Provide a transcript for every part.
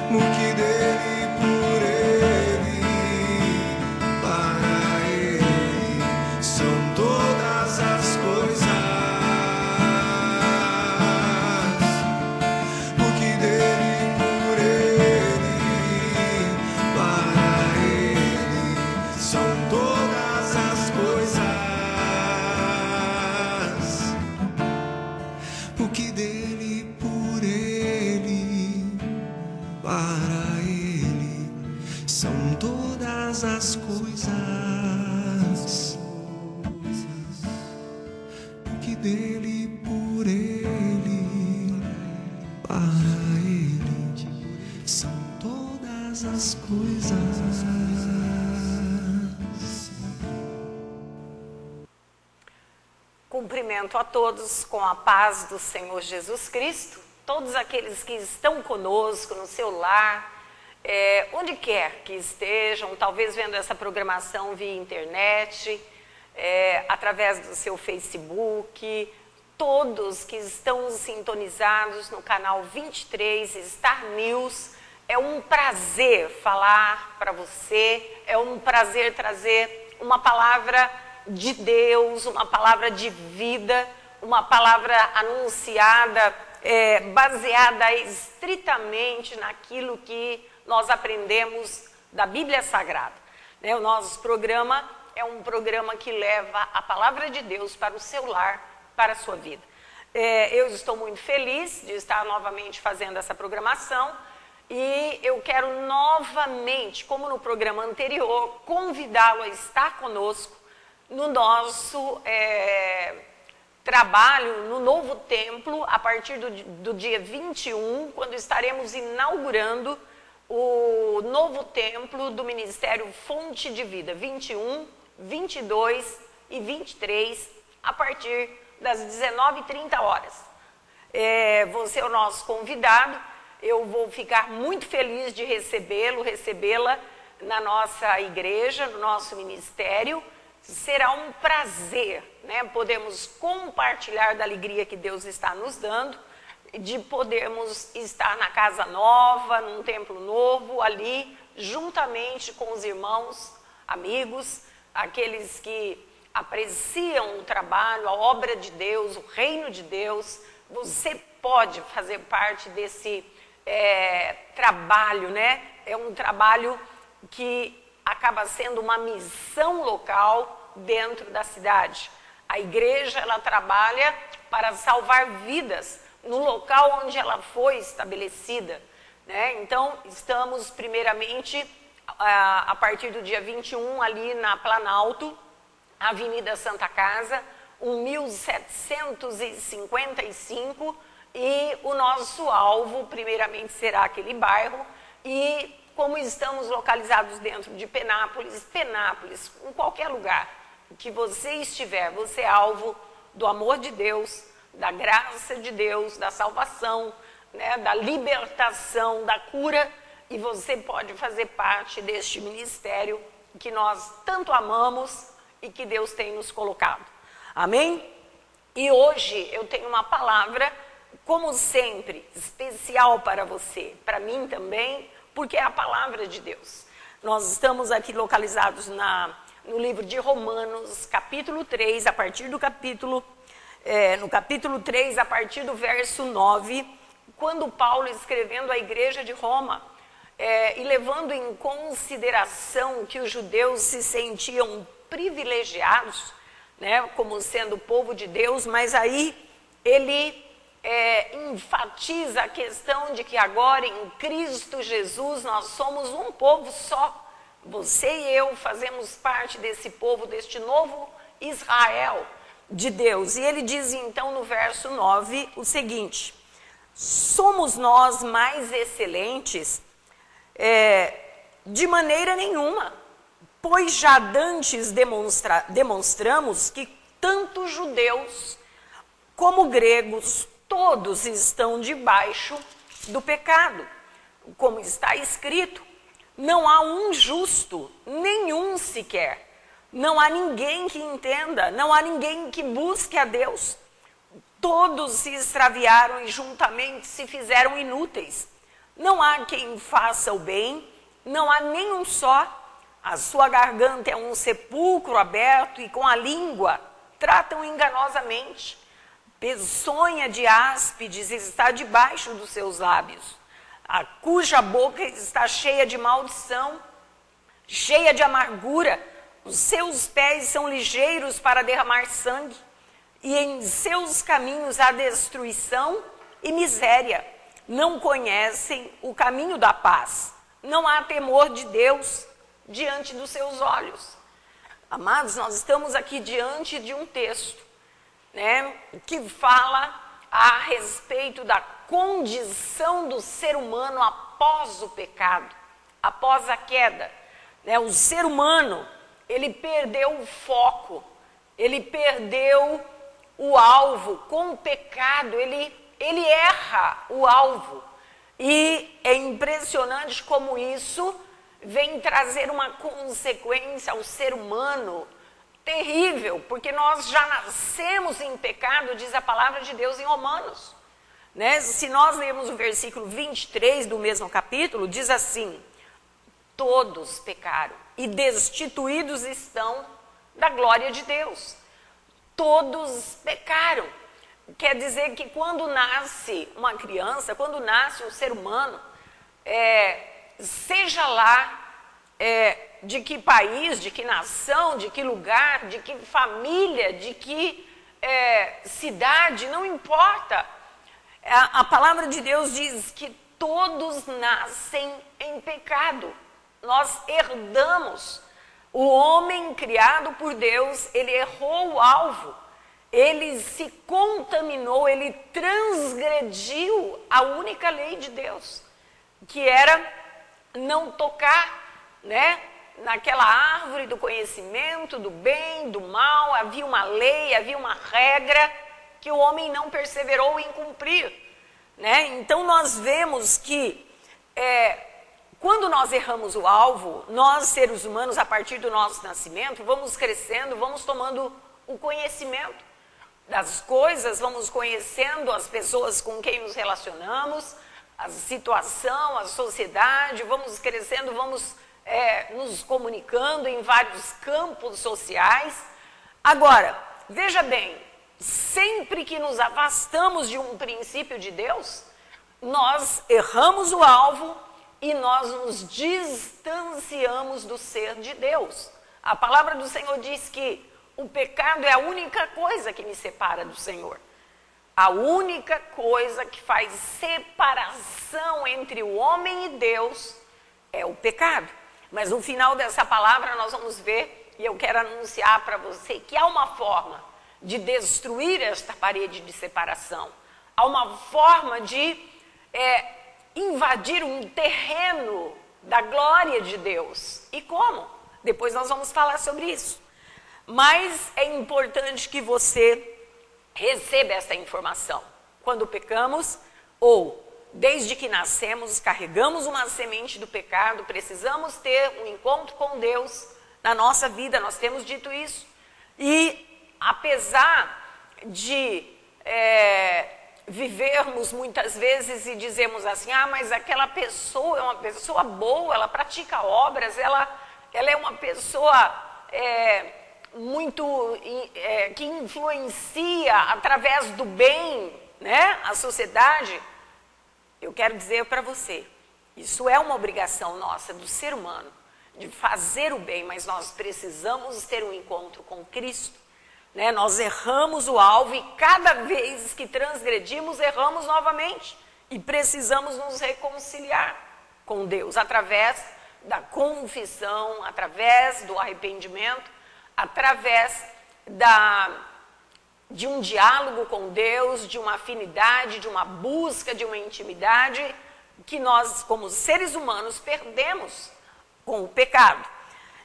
no que dele, por ele, para ele são todas as coisas. No que dele, por ele, para ele são todas as coisas. O que dele, por ele, para ele são todas as coisas. O que dele, por ele, para ele são todas as coisas. Cumprimento a todos com a paz do Senhor Jesus Cristo, todos aqueles que estão conosco no seu lar, onde quer que estejam, talvez vendo essa programação via internet, através do seu Facebook, todos que estão sintonizados no canal 23 Star News. É um prazer falar para você, é um prazer trazer uma palavra de Deus, uma palavra de vida, uma palavra anunciada, baseada estritamente naquilo que nós aprendemos da Bíblia Sagrada. O nosso programa é um programa que leva a palavra de Deus para o seu lar, para a sua vida. Eu estou muito feliz de estar novamente fazendo essa programação e eu quero novamente, como no programa anterior, convidá-lo a estar conosco no nosso trabalho no novo templo, a partir do dia 21, quando estaremos inaugurando o novo templo do Ministério Fonte de Vida, 21, 22 e 23, a partir das 19h30. Você é o nosso convidado, eu vou ficar muito feliz de recebê-la na nossa igreja, no nosso ministério. Será um prazer, podermos compartilhar da alegria que Deus está nos dando, de podermos estar na casa nova, num templo novo, ali, juntamente com os irmãos, amigos, aqueles que apreciam o trabalho, a obra de Deus, o reino de Deus. Você pode fazer parte desse trabalho, É um trabalho que acaba sendo uma missão local dentro da cidade. A igreja, ela trabalha para salvar vidas no local onde ela foi estabelecida, Então, estamos primeiramente, a partir do dia 21, ali na Planalto, Avenida Santa Casa, 1755, e o nosso alvo, primeiramente, será aquele bairro, e como estamos localizados dentro de Penápolis, em qualquer lugar que você estiver, você é alvo do amor de Deus, da graça de Deus, da salvação, da libertação, da cura, e você pode fazer parte deste ministério que nós tanto amamos e que Deus tem nos colocado. Amém? E hoje eu tenho uma palavra, como sempre, especial para você, para mim também, porque é a palavra de Deus. Nós estamos aqui localizados no livro de Romanos, capítulo 3, a partir do capítulo 3, a partir do verso 9, quando Paulo, escrevendo à igreja de Roma, e levando em consideração que os judeus se sentiam privilegiados, como sendo povo de Deus, mas aí ele enfatiza a questão de que agora em Cristo Jesus nós somos um povo só. Você e eu fazemos parte desse povo, deste novo Israel de Deus. E ele diz então no verso 9 o seguinte: somos nós mais excelentes? De maneira nenhuma, pois já dantes demonstramos que tanto judeus como gregos, todos estão debaixo do pecado. Como está escrito, não há um justo, nenhum sequer. Não há ninguém que entenda, não há ninguém que busque a Deus. Todos se extraviaram e juntamente se fizeram inúteis. não há quem faça o bem, não há nenhum só. A sua garganta é um sepulcro aberto e com a língua tratam enganosamente. Peçonha de áspides está debaixo dos seus lábios, cuja boca está cheia de maldição, cheia de amargura. Os seus pés são ligeiros para derramar sangue, e em seus caminhos há destruição e miséria. Não conhecem o caminho da paz. Não há temor de Deus diante dos seus olhos. Amados, nós estamos aqui diante de um texto, né, que fala a respeito da condição do ser humano após o pecado, após a queda. Né, o ser humano, ele perdeu o foco, ele perdeu o alvo. Com o pecado, ele erra o alvo. E é impressionante como isso vem trazer uma consequência ao ser humano terrível, porque nós já nascemos em pecado, diz a palavra de Deus em Romanos. Né? Se nós lermos o versículo 23 do mesmo capítulo, diz assim: todos pecaram e destituídos estão da glória de Deus. Todos pecaram. Quer dizer que quando nasce uma criança, quando nasce um ser humano, seja lá de que país, de que nação, de que lugar, de que família, de que cidade, não importa. A palavra de Deus diz que todos nascem em pecado. Nós herdamos. O homem criado por Deus, ele errou o alvo. Ele se contaminou, ele transgrediu a única lei de Deus, que era não tocar, né, naquela árvore do conhecimento, do bem, do mal. Havia uma lei, havia uma regra que o homem não perseverou em cumprir. Né? Então nós vemos que quando nós erramos o alvo, nós seres humanos, a partir do nosso nascimento, vamos crescendo, vamos tomando o conhecimento das coisas, vamos conhecendo as pessoas com quem nos relacionamos, a situação, a sociedade, vamos crescendo, vamos nos comunicando em vários campos sociais. Agora, veja bem, sempre que nos afastamos de um princípio de Deus, nós erramos o alvo e nós nos distanciamos do ser de Deus. A palavra do Senhor diz que o pecado é a única coisa que me separa do Senhor. A única coisa que faz separação entre o homem e Deus é o pecado. Mas no final dessa palavra nós vamos ver, e eu quero anunciar para você, que há uma forma de destruir esta parede de separação. Há uma forma de invadir um terreno da glória de Deus. E como? Depois nós vamos falar sobre isso. Mas é importante que você receba essa informação. Quando pecamos, ou desde que nascemos, carregamos uma semente do pecado, precisamos ter um encontro com Deus na nossa vida, nós temos dito isso. E apesar de vivermos muitas vezes e dizemos assim, mas aquela pessoa é uma pessoa boa, ela pratica obras, ela é uma pessoa que influencia através do bem, né, a sociedade. Eu quero dizer para você, isso é uma obrigação nossa, do ser humano, de fazer o bem, mas nós precisamos ter um encontro com Cristo. Né? Nós erramos o alvo e cada vez que transgredimos, erramos novamente. E precisamos nos reconciliar com Deus através da confissão, através do arrependimento, através de um diálogo com Deus, de uma afinidade, de uma busca, de uma intimidade que nós, como seres humanos, perdemos com o pecado.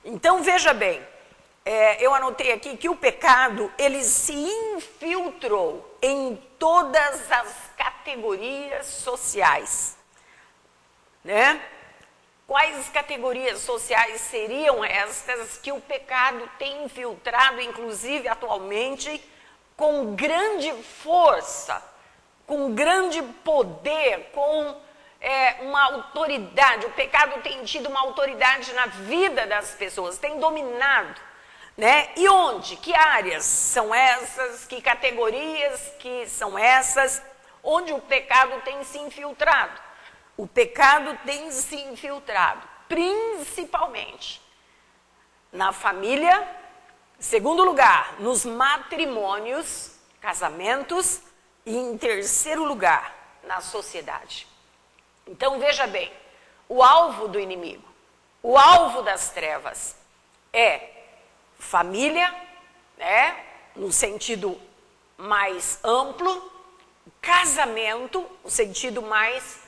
Então, veja bem, eu anotei aqui que o pecado, ele se infiltrou em todas as categorias sociais, né? Quais categorias sociais seriam estas que o pecado tem infiltrado, inclusive atualmente, com grande força, com grande poder, com uma autoridade, o pecado tem tido uma autoridade na vida das pessoas, tem dominado, né? E onde? Que áreas são essas? Que categorias que são essas? Onde o pecado tem se infiltrado? O pecado tem se infiltrado, principalmente na família, segundo lugar, nos matrimônios, casamentos, e em terceiro lugar, na sociedade. Então veja bem, o alvo do inimigo, o alvo das trevas é família, né, no sentido mais amplo, casamento, no sentido mais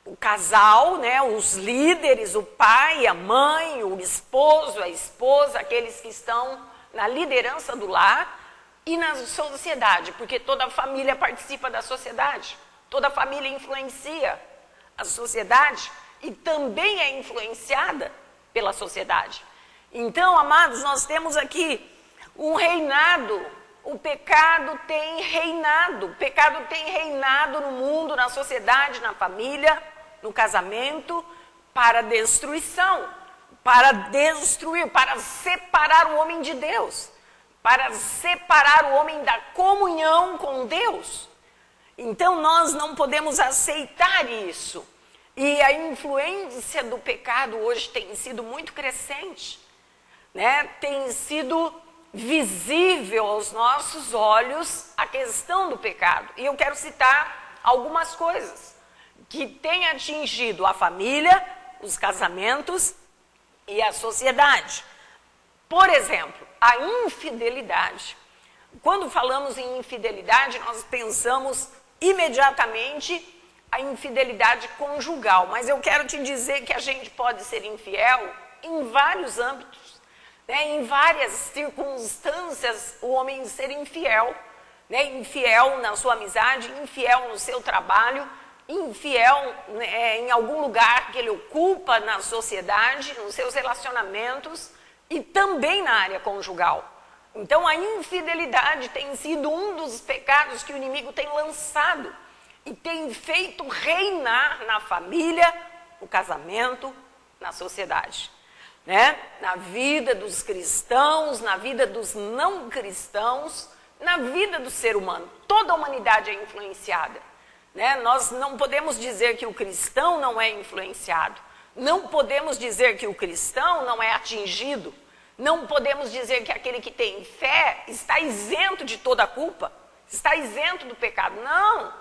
o casal, né, os líderes, o pai, a mãe, o esposo, a esposa, aqueles que estão na liderança do lar, e na sociedade, porque toda a família participa da sociedade, toda a família influencia a sociedade e também é influenciada pela sociedade. Então, amados, nós temos aqui um reinado, o pecado tem reinado no mundo, na sociedade, na família, no casamento, para destruição, para destruir, para separar o homem de Deus, para separar o homem da comunhão com Deus. Então nós não podemos aceitar isso. E a influência do pecado hoje tem sido muito crescente, né? Tem sido visível aos nossos olhos a questão do pecado. E eu quero citar algumas coisas que têm atingido a família, os casamentos e a sociedade. Por exemplo, a infidelidade. Quando falamos em infidelidade, nós pensamos imediatamente a infidelidade conjugal. Mas eu quero te dizer que a gente pode ser infiel em vários âmbitos, né? Em várias circunstâncias, o homem ser infiel, né? Infiel na sua amizade, infiel no seu trabalho, infiel, né, em algum lugar que ele ocupa na sociedade, nos seus relacionamentos, e também na área conjugal. Então a infidelidade tem sido um dos pecados que o inimigo tem lançado e tem feito reinar na família, no casamento, na sociedade, né? Na vida dos cristãos, na vida dos não cristãos, na vida do ser humano. Toda a humanidade é influenciada, né? Nós não podemos dizer que o cristão não é influenciado. Não podemos dizer que o cristão não é atingido. Não podemos dizer que aquele que tem fé está isento de toda a culpa, está isento do pecado. Não!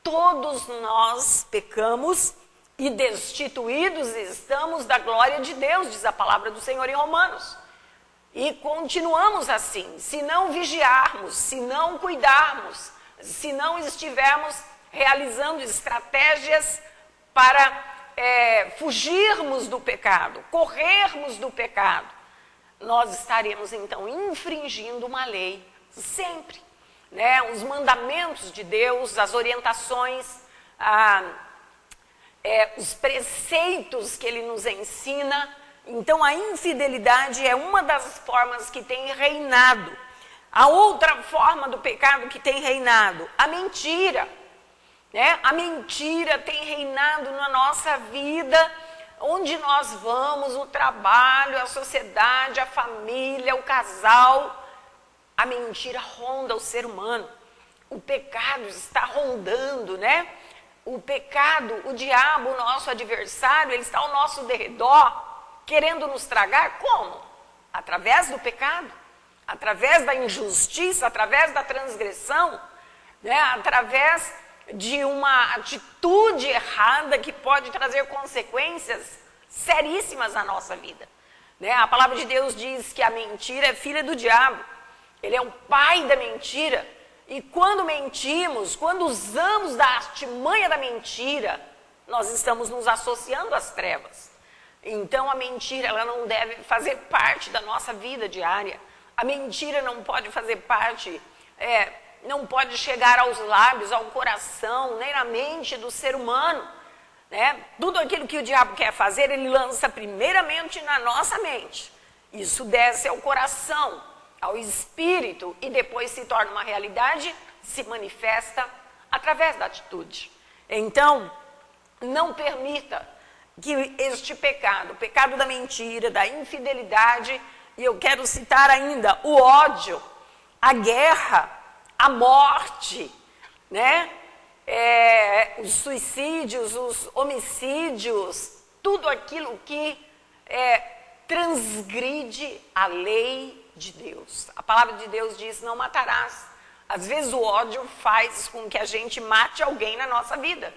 Todos nós pecamos e destituídos estamos da glória de Deus, diz a palavra do Senhor em Romanos. E continuamos assim, se não vigiarmos, se não cuidarmos, se não estivermos realizando estratégias para fugirmos do pecado, corrermos do pecado, nós estaremos então infringindo uma lei sempre, né? Os mandamentos de Deus, as orientações, os preceitos que Ele nos ensina. Então a infidelidade é uma das formas que tem reinado. A outra forma do pecado que tem reinado, a mentira, né? A mentira tem reinado na nossa vida, onde nós vamos, o trabalho, a sociedade, a família, o casal. A mentira ronda o ser humano. O pecado está rondando, né? O pecado, o diabo, o nosso adversário, ele está ao nosso derredor, querendo nos tragar. Como? Através do pecado, através da injustiça, através da transgressão, né? Através de uma atitude errada que pode trazer consequências seríssimas na nossa vida, né? A palavra de Deus diz que a mentira é filha do diabo, ele é o pai da mentira, e quando mentimos, quando usamos da artimanha da mentira, nós estamos nos associando às trevas. Então a mentira, ela não deve fazer parte da nossa vida diária, a mentira não pode fazer parte, não pode chegar aos lábios, ao coração, nem na mente do ser humano, né? Tudo aquilo que o diabo quer fazer, ele lança primeiramente na nossa mente. Isso desce ao coração, ao espírito, e depois se torna uma realidade, se manifesta através da atitude. Então, não permita que este pecado, o pecado da mentira, da infidelidade, e eu quero citar ainda o ódio, a guerra, a morte, né? Os suicídios, os homicídios, tudo aquilo que transgride a lei de Deus. A palavra de Deus diz: não matarás. Às vezes o ódio faz com que a gente mate alguém na nossa vida.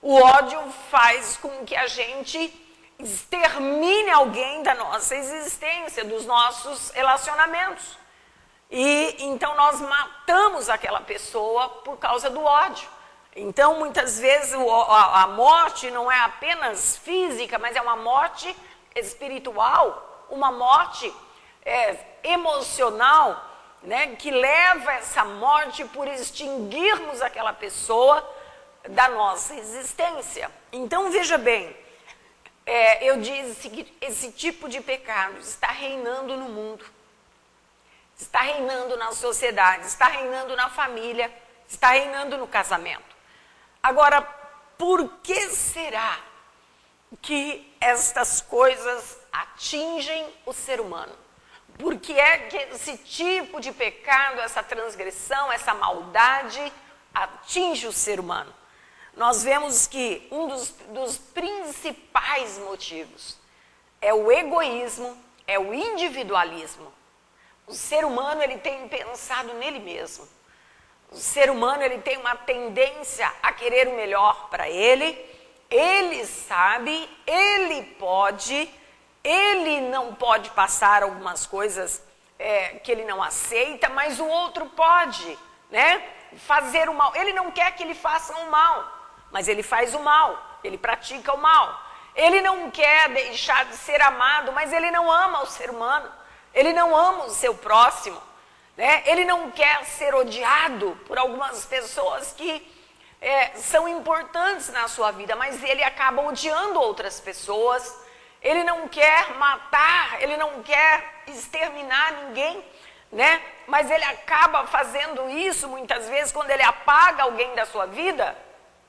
O ódio faz com que a gente extermine alguém da nossa existência, dos nossos relacionamentos. E então nós matamos aquela pessoa por causa do ódio. Então muitas vezes a morte não é apenas física, mas é uma morte espiritual, uma morte emocional, né, que leva essa morte por extinguirmos aquela pessoa da nossa existência. Então veja bem, eu disse que esse tipo de pecado está reinando no mundo, está reinando na sociedade, está reinando na família, está reinando no casamento. Agora, por que será que estas coisas atingem o ser humano? Por que é que esse tipo de pecado, essa transgressão, essa maldade atinge o ser humano? Nós vemos que um dos principais motivos é o egoísmo, é o individualismo. O ser humano, ele tem pensado nele mesmo. O ser humano, ele tem uma tendência a querer o melhor para ele. Ele sabe, ele pode, ele não pode passar algumas coisas que ele não aceita, mas o outro pode, né? Fazer o mal. Ele não quer que ele faça o mal, mas ele faz o mal, ele pratica o mal. Ele não quer deixar de ser amado, mas ele não ama o ser humano. Ele não ama o seu próximo, né? Ele não quer ser odiado por algumas pessoas que são importantes na sua vida, mas ele acaba odiando outras pessoas. Ele não quer matar, ele não quer exterminar ninguém, né? Mas ele acaba fazendo isso muitas vezes quando ele apaga alguém da sua vida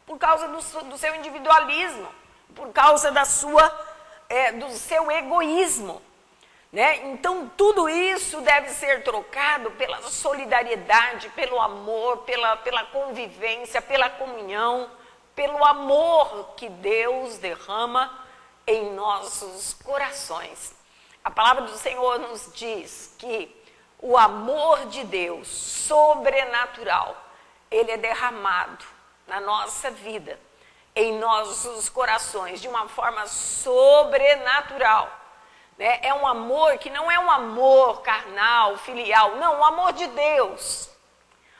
por causa do seu individualismo, por causa do seu egoísmo, né? Então tudo isso deve ser trocado pela solidariedade, pelo amor, pela convivência, pela comunhão, pelo amor que Deus derrama em nossos corações. A palavra do Senhor nos diz que o amor de Deus sobrenatural, ele é derramado na nossa vida, em nossos corações, de uma forma sobrenatural, né? É um amor que não é um amor carnal, filial, não, o amor de Deus.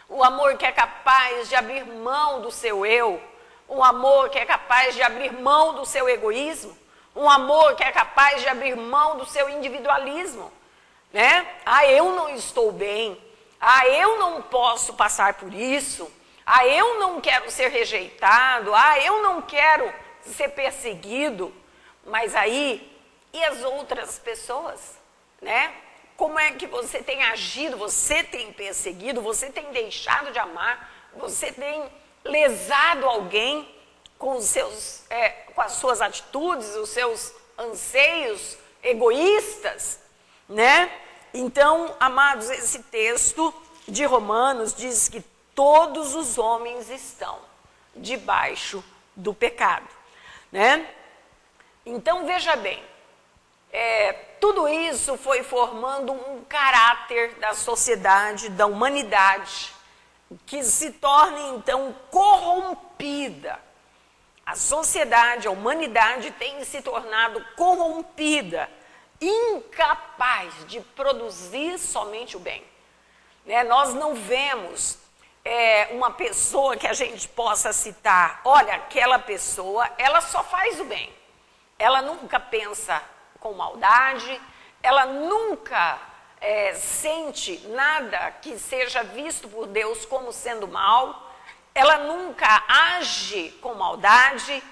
O amor que é capaz de abrir mão do seu eu, um amor que é capaz de abrir mão do seu egoísmo, um amor que é capaz de abrir mão do seu individualismo, né? Eu não estou bem, eu não posso passar por isso, eu não quero ser rejeitado, eu não quero ser perseguido, mas e as outras pessoas, né? Como é que você tem agido, você tem perseguido, você tem deixado de amar, você tem lesado alguém com as suas atitudes, os seus anseios egoístas, né? Então, amados, esse texto de Romanos diz que todos os homens estão debaixo do pecado, né? Então, veja bem, tudo isso foi formando um caráter da sociedade, da humanidade, que se torna então corrompida. A sociedade, a humanidade tem se tornado corrompida, incapaz de produzir somente o bem, né? Nós não vemos uma pessoa que a gente possa citar, olha, aquela pessoa, ela só faz o bem, ela nunca pensa com maldade, ela nunca sente nada que seja visto por Deus como sendo mal, ela nunca age com maldade.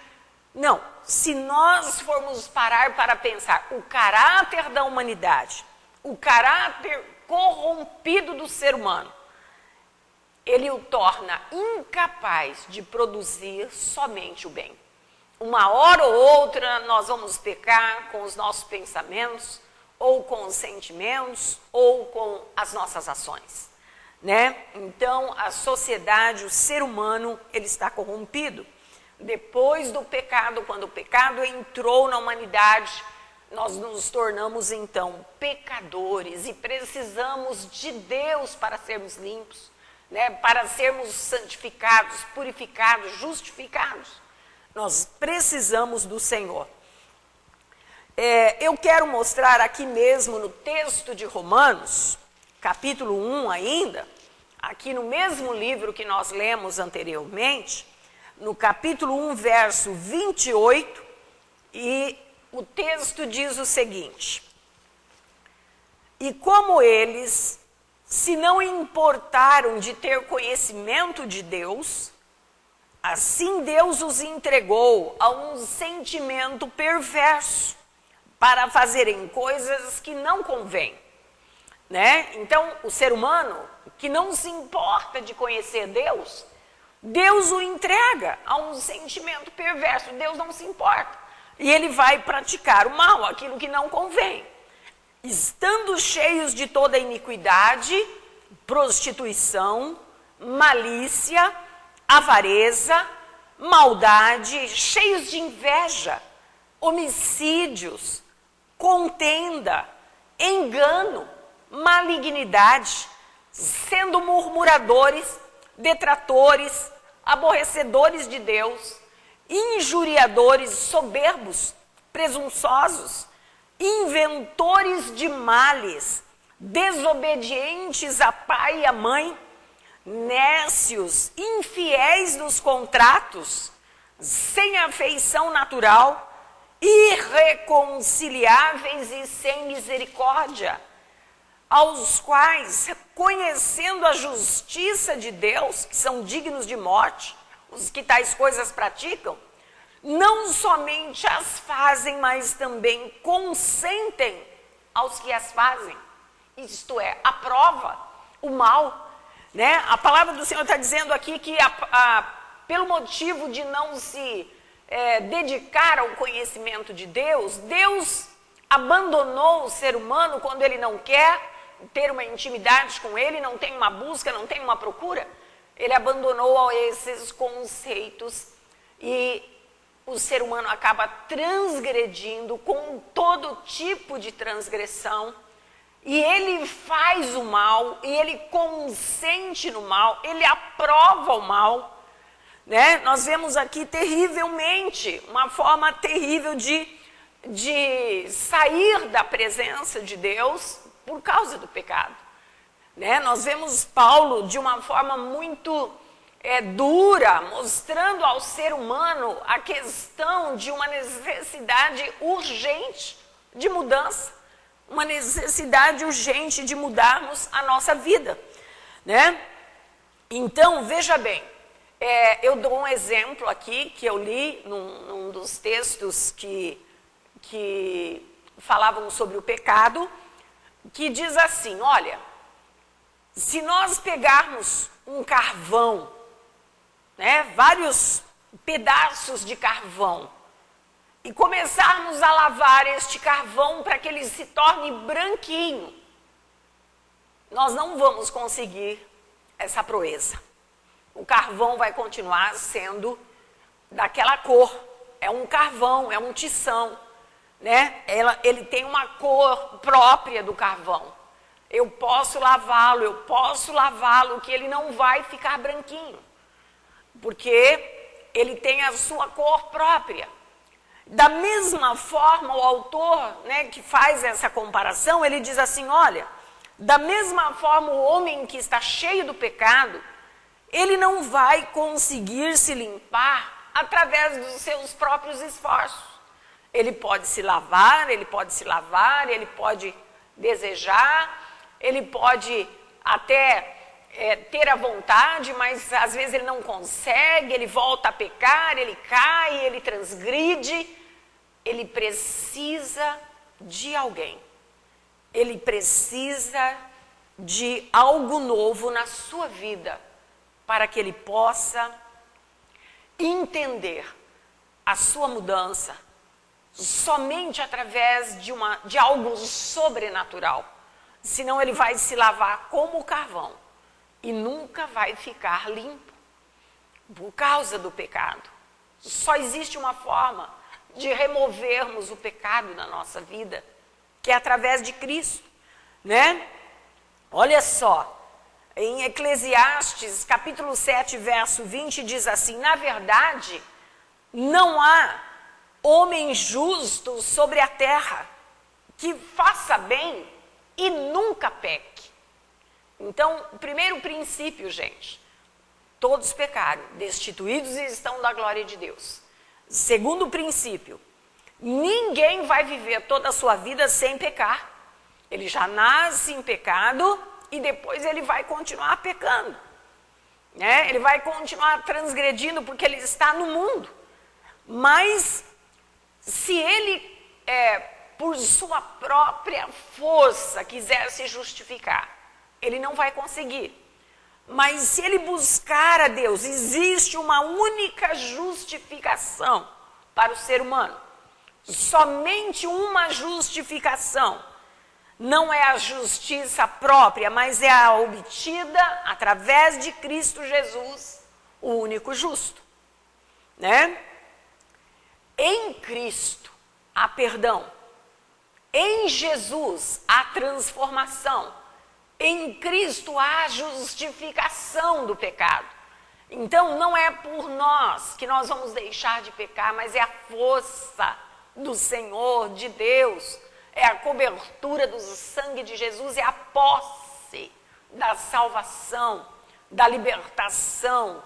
Não, se nós formos parar para pensar o caráter da humanidade, o caráter corrompido do ser humano, ele o torna incapaz de produzir somente o bem. Uma hora ou outra nós vamos pecar com os nossos pensamentos, ou com os sentimentos, ou com as nossas ações, né? Então, a sociedade, o ser humano, ele está corrompido. Depois do pecado, quando o pecado entrou na humanidade, nós nos tornamos, então, pecadores e precisamos de Deus para sermos limpos, né? Para sermos santificados, purificados, justificados. Nós precisamos do Senhor. Eu quero mostrar aqui mesmo no texto de Romanos, capítulo 1 ainda, aqui no mesmo livro que nós lemos anteriormente, no capítulo 1, verso 28, e o texto diz o seguinte: e como eles se não importaram de ter conhecimento de Deus, assim Deus os entregou a um sentimento perverso para fazerem coisas que não convêm, né? Então, o ser humano que não se importa de conhecer Deus, Deus o entrega a um sentimento perverso. Deus não se importa. E ele vai praticar o mal, aquilo que não convém. Estando cheios de toda iniquidade, prostituição, malícia, avareza, maldade, cheios de inveja, homicídios, contenda, engano, malignidade, sendo murmuradores, detratores, aborrecedores de Deus, injuriadores, soberbos, presunçosos, inventores de males, desobedientes a pai e a mãe, nécios, infiéis nos contratos, sem afeição natural, irreconciliáveis e sem misericórdia, aos quais, conhecendo a justiça de Deus, que são dignos de morte, os que tais coisas praticam, não somente as fazem, mas também consentem aos que as fazem. Isto é, aprova o mal, né? A palavra do Senhor está dizendo aqui que pelo motivo de não se dedicar ao conhecimento de Deus, Deus abandonou o ser humano quando ele não quer ter uma intimidade com ele, não tem uma busca, não tem uma procura. Ele abandonou esses conceitos e o ser humano acaba transgredindo com todo tipo de transgressão. E ele faz o mal, e ele consente no mal, ele aprova o mal, né? Nós vemos aqui terrivelmente, uma forma terrível de sair da presença de Deus por causa do pecado, né? Nós vemos Paulo de uma forma muito dura, mostrando ao ser humano a questão de uma necessidade urgente de mudança, uma necessidade urgente de mudarmos a nossa vida, né? Então, veja bem, eu dou um exemplo aqui que eu li num dos textos que falavam sobre o pecado, que diz assim: olha, se nós pegarmos um carvão, né, vários pedaços de carvão, e começarmos a lavar este carvão para que ele se torne branquinho, nós não vamos conseguir essa proeza. O carvão vai continuar sendo daquela cor, é um carvão, é um tição, né? Ele tem uma cor própria do carvão. Eu posso lavá-lo, que ele não vai ficar branquinho, porque ele tem a sua cor própria. Da mesma forma, o autor, né, que faz essa comparação, ele diz assim: olha, da mesma forma o homem que está cheio do pecado, ele não vai conseguir se limpar através dos seus próprios esforços. Ele pode se lavar, ele pode desejar, ele pode até ter a vontade, mas às vezes ele não consegue, ele volta a pecar, ele cai, ele transgride. Ele precisa de alguém, ele precisa de algo novo na sua vida para que ele possa entender a sua mudança somente através de algo sobrenatural. Senão ele vai se lavar como o carvão e nunca vai ficar limpo por causa do pecado. Só existe uma forma de removermos o pecado da nossa vida, que é através de Cristo, né? Olha só, em Eclesiastes, capítulo 7, verso 20, diz assim: na verdade, não há homem justo sobre a terra que faça bem e nunca peque. Então, o primeiro princípio, gente, todos pecaram, destituídos e estão da glória de Deus. Segundo princípio, ninguém vai viver toda a sua vida sem pecar. Ele já nasce em pecado e depois ele vai continuar pecando, né? Ele vai continuar transgredindo porque ele está no mundo. Mas se ele, por sua própria força, quiser se justificar, ele não vai conseguir. Mas se ele buscar a Deus, existe uma única justificação para o ser humano. Somente uma justificação. Não é a justiça própria, mas é a obtida através de Cristo Jesus, o único justo, né? Em Cristo há perdão. Em Jesus há transformação. Em Cristo há justificação do pecado. Então não é por nós que nós vamos deixar de pecar, mas é a força do Senhor, de Deus, é a cobertura do sangue de Jesus, é a posse da salvação, da libertação,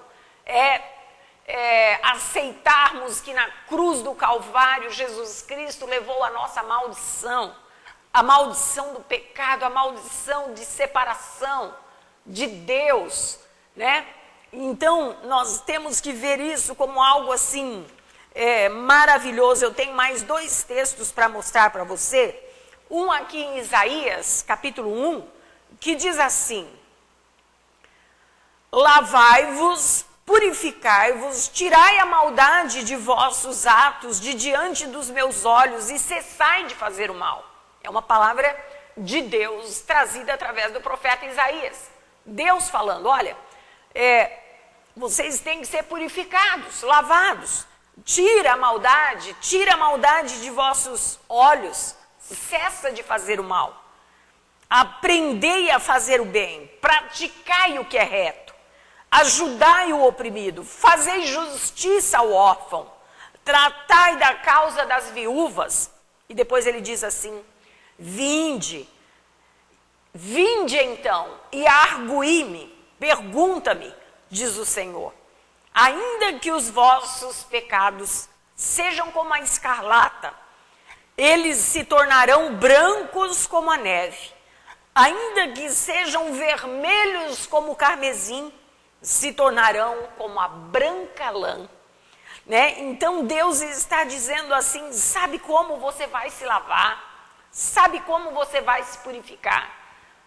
aceitarmos que na cruz do Calvário Jesus Cristo levou a nossa maldição, a maldição do pecado, a maldição de separação de Deus, né? Então, nós temos que ver isso como algo assim, maravilhoso. Eu tenho mais 2 textos para mostrar para você. Um aqui em Isaías, capítulo 1, que diz assim: lavai-vos, purificai-vos, tirai a maldade de vossos atos de diante dos meus olhos e cessai de fazer o mal. É uma palavra de Deus trazida através do profeta Isaías. Deus falando, olha, vocês têm que ser purificados, lavados. Tira a maldade de vossos olhos, cessa de fazer o mal. Aprendei a fazer o bem, praticai o que é reto, ajudai o oprimido, fazei justiça ao órfão, tratai da causa das viúvas. E depois ele diz assim: vinde então e arguí-me, pergunta-me, diz o Senhor. Ainda que os vossos pecados sejam como a escarlata, eles se tornarão brancos como a neve. Ainda que sejam vermelhos como o carmesim, se tornarão como a branca lã. Né? Então Deus está dizendo assim: sabe como você vai se lavar? Sabe como você vai se purificar?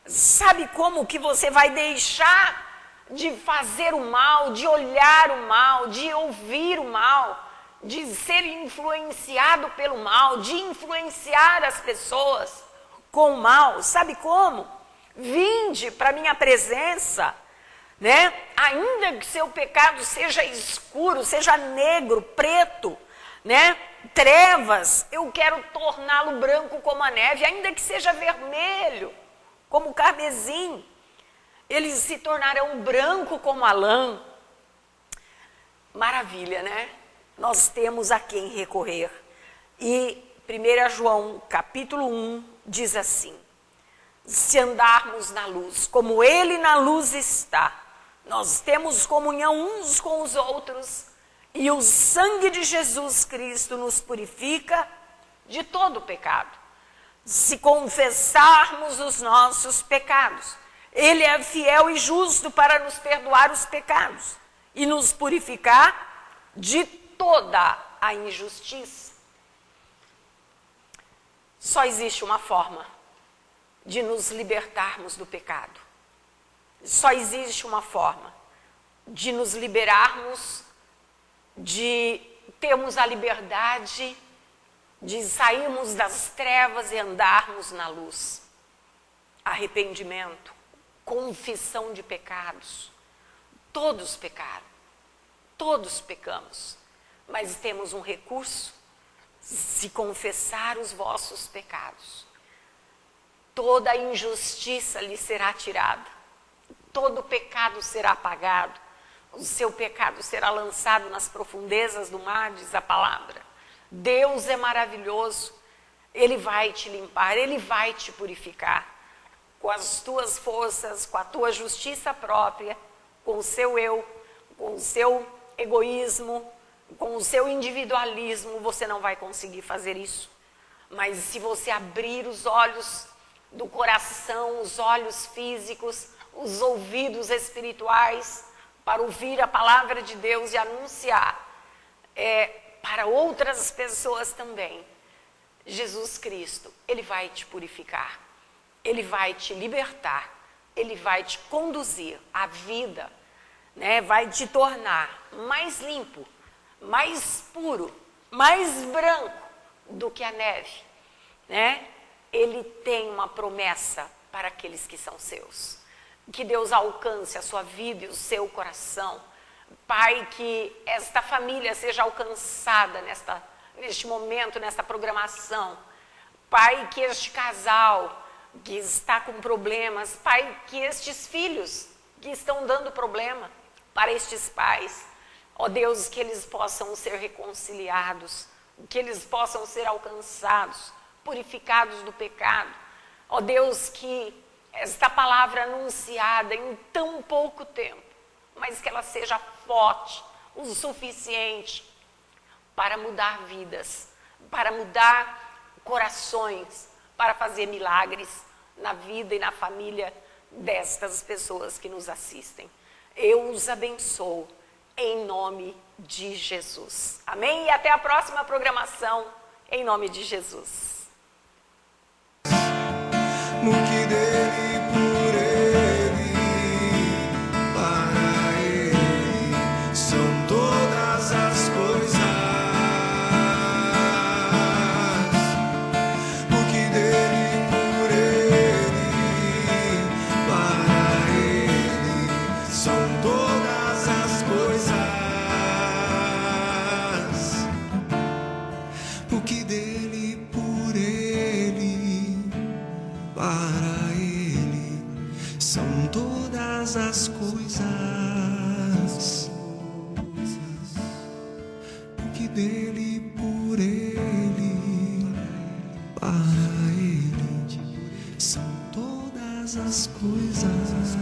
Sabe como que você vai deixar de fazer o mal, de olhar o mal, de ouvir o mal, de ser influenciado pelo mal, de influenciar as pessoas com o mal? Sabe como? Vinde para a minha presença, né? Ainda que seu pecado seja escuro, seja negro, preto, né? Trevas, eu quero torná-lo branco como a neve. Ainda que seja vermelho, como o carmesim, eles se tornarão branco como a lã. Maravilha, né? Nós temos a quem recorrer. E 1 João, capítulo 1, diz assim: se andarmos na luz, como Ele na luz está, nós temos comunhão uns com os outros, e o sangue de Jesus Cristo nos purifica de todo pecado. Se confessarmos os nossos pecados, Ele é fiel e justo para nos perdoar os pecados e nos purificar de toda a injustiça. Só existe uma forma de nos libertarmos do pecado. Só existe uma forma: de nos liberarmos, de termos a liberdade de sairmos das trevas e andarmos na luz. Arrependimento, confissão de pecados. Todos pecaram, todos pecamos, mas temos um recurso: se confessar os vossos pecados, toda a injustiça lhe será tirada, todo pecado será apagado, o seu pecado será lançado nas profundezas do mar, diz a palavra. Deus é maravilhoso, Ele vai te limpar, Ele vai te purificar, com as tuas forças, com a tua justiça própria, com o seu eu, com o seu egoísmo, com o seu individualismo, você não vai conseguir fazer isso. Mas se você abrir os olhos do coração, os olhos físicos, os ouvidos espirituais, para ouvir a palavra de Deus e anunciar para outras pessoas também, Jesus Cristo, Ele vai te purificar, Ele vai te libertar, Ele vai te conduzir à vida, né? Vai te tornar mais limpo, mais puro, mais branco do que a neve, né? Ele tem uma promessa para aqueles que são seus. Que Deus alcance a sua vida e o seu coração. Pai, que esta família seja alcançada neste momento, nesta programação. Pai, que este casal que está com problemas, Pai, que estes filhos que estão dando problema para estes pais, ó Deus, que eles possam ser reconciliados, que eles possam ser alcançados, purificados do pecado. Ó Deus, que esta palavra anunciada em tão pouco tempo, mas que ela seja forte o suficiente para mudar vidas, para mudar corações, para fazer milagres na vida e na família destas pessoas que nos assistem. Eu os abençoo em nome de Jesus. Amém? E até a próxima programação, em nome de Jesus. No que dele, por ele, para ele, são todas as coisas. No que dele, por ele, para ele, são todas as coisas. No que dele, por ele, para ele são todas as coisas, porque dele, por ele, para ele são todas as coisas.